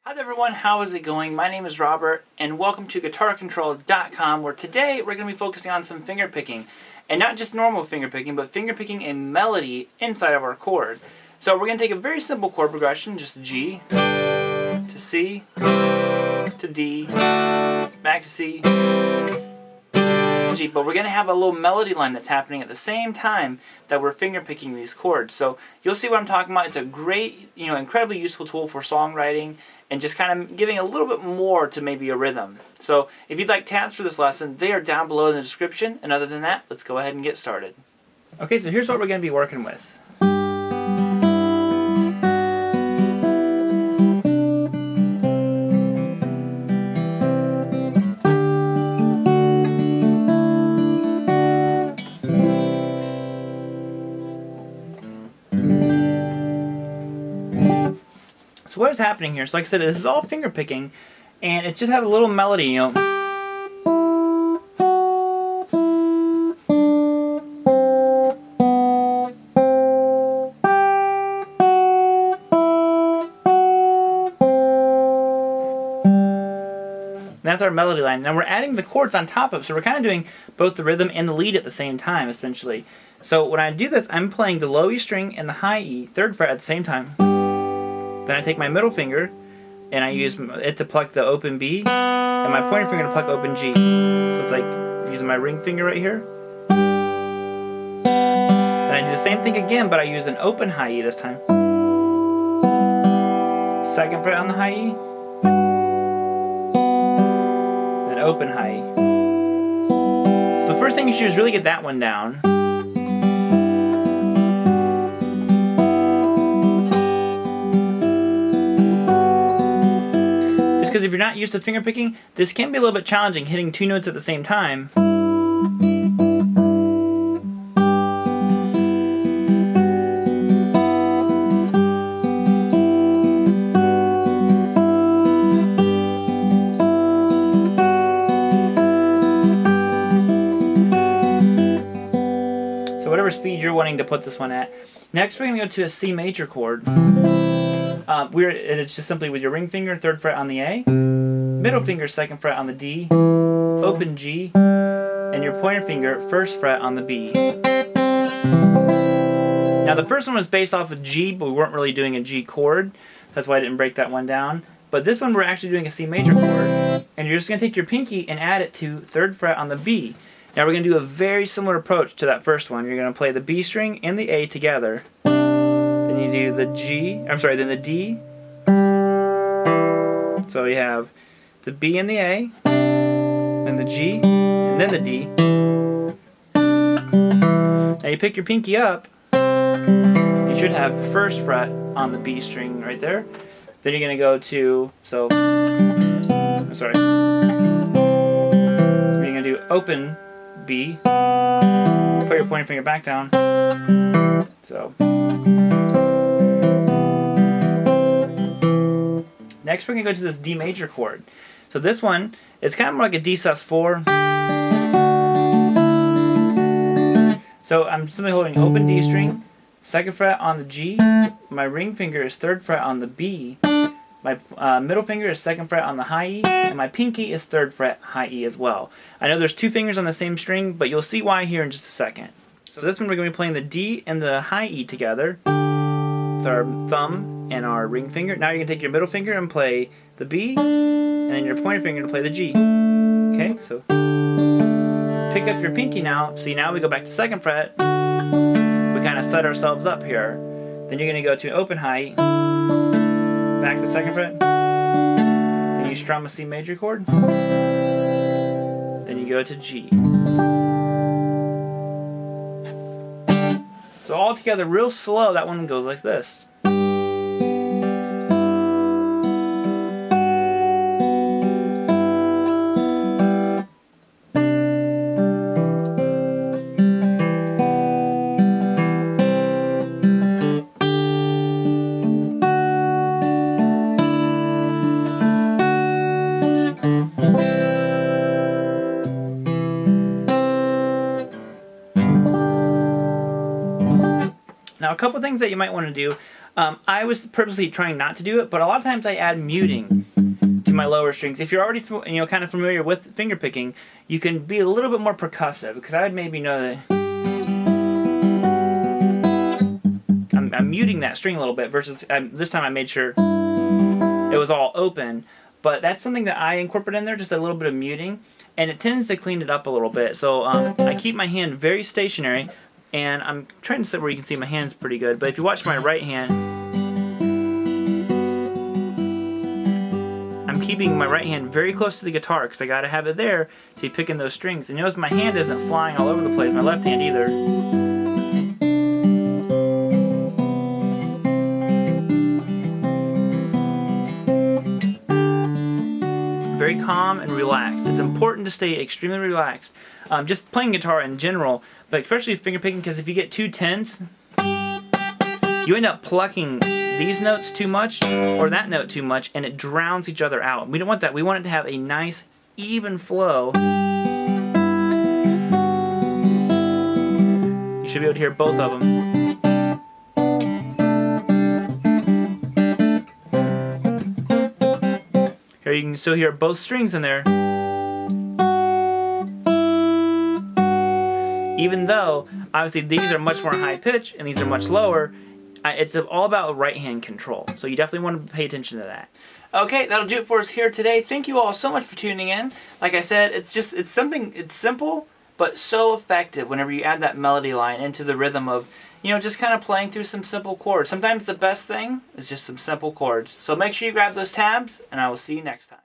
Hi there everyone, how is it going? My name is Robert and welcome to GuitarControl.com, where today we're going to be focusing on some finger picking. And not just normal finger picking, but finger picking a melody inside of our chord. So we're going to take a very simple chord progression, just G, to C, to D, back to C, G. But we're going to have a little melody line that's happening at the same time that we're finger picking these chords. So you'll see what I'm talking about. It's a great, incredibly useful tool for songwriting and just kind of giving a little bit more to maybe a rhythm. So if you'd like tabs for this lesson, they are down below in the description. And other than that, let's go ahead and get started. Okay, so here's what we're going to be working with. So what is happening here? So like I said, this is all finger picking, and it just has a little melody, That's our melody line. Now we're adding the chords on top of it, so we're kind of doing both the rhythm and the lead at the same time, essentially. So when I do this, I'm playing the low E string and the high E, 3rd fret at the same time. Then I take my middle finger and I use it to pluck the open B, and my pointer finger to pluck open G. So it's like using my ring finger right here. Then I do the same thing again, but I use an open high E this time. 2nd fret on the high E. Then open high E. So the first thing you should do is really get that one down. Because if you're not used to finger picking, this can be a little bit challenging, hitting 2 notes at the same time. So whatever speed you're wanting to put this one at. Next we're going to go to a C major chord. It's just simply with your ring finger, 3rd fret on the A, middle finger, 2nd fret on the D, open G, and your pointer finger, 1st fret on the B. Now the first one was based off of G, but we weren't really doing a G chord. That's why I didn't break that one down. But this one we're actually doing a C major chord. And you're just going to take your pinky and add it to 3rd fret on the B. Now we're going to do a very similar approach to that first one. You're going to play the B string and the A together. Then you do the then the D. So you have the B and the A, and the G, and then the D. Now you pick your pinky up, you should have 1st fret on the B string right there. Then you're going to go to, you're going to do open B, put your pointer finger back down, Next we're going to go to this D major chord. So this one is kind of more like a D sus4. So I'm simply holding open D string, 2nd fret on the G, my ring finger is 3rd fret on the B, my middle finger is 2nd fret on the high E, and my pinky is 3rd fret high E as well. I know there's 2 fingers on the same string, but you'll see why here in just a second. So this one we're going to be playing the D and the high E together with our thumb and our ring finger. Now you're going to take your middle finger and play the B, and then your pointer finger to play the G. Okay, so pick up your pinky now. See, now we go back to 2nd fret. We kind of set ourselves up here. Then you're going to go to open high, back to 2nd fret. Then you strum a C major chord. Then you go to G. So all together, real slow, that one goes like this. Now a couple things that you might want to do. I was purposely trying not to do it, but a lot of times I add muting to my lower strings. If you're already kind of familiar with fingerpicking, you can be a little bit more percussive, because I would maybe know that I'm muting that string a little bit, versus this time I made sure it was all open. But that's something that I incorporate in there, just a little bit of muting, and it tends to clean it up a little bit. So I keep my hand very stationary, and I'm trying to sit where you can see my hands pretty good. But if you watch my right hand, I'm keeping my right hand very close to the guitar, because I got to have it there to be picking those strings. And notice my hand isn't flying all over the place, my left hand either. Very calm and relaxed. It's important to stay extremely relaxed. Just playing guitar in general, but especially fingerpicking, because if you get too tense, you end up plucking these notes too much or that note too much, and it drowns each other out. We don't want that. We want it to have a nice, even flow. You should be able to hear both of them. Here you can still hear both strings in there. Even though, obviously, these are much more high pitch and these are much lower, it's all about right hand control. So you definitely want to pay attention to that. Okay, that'll do it for us here today. Thank you all so much for tuning in. Like I said, it's simple, but so effective whenever you add that melody line into the rhythm of, just kind of playing through some simple chords. Sometimes the best thing is just some simple chords. So make sure you grab those tabs, and I will see you next time.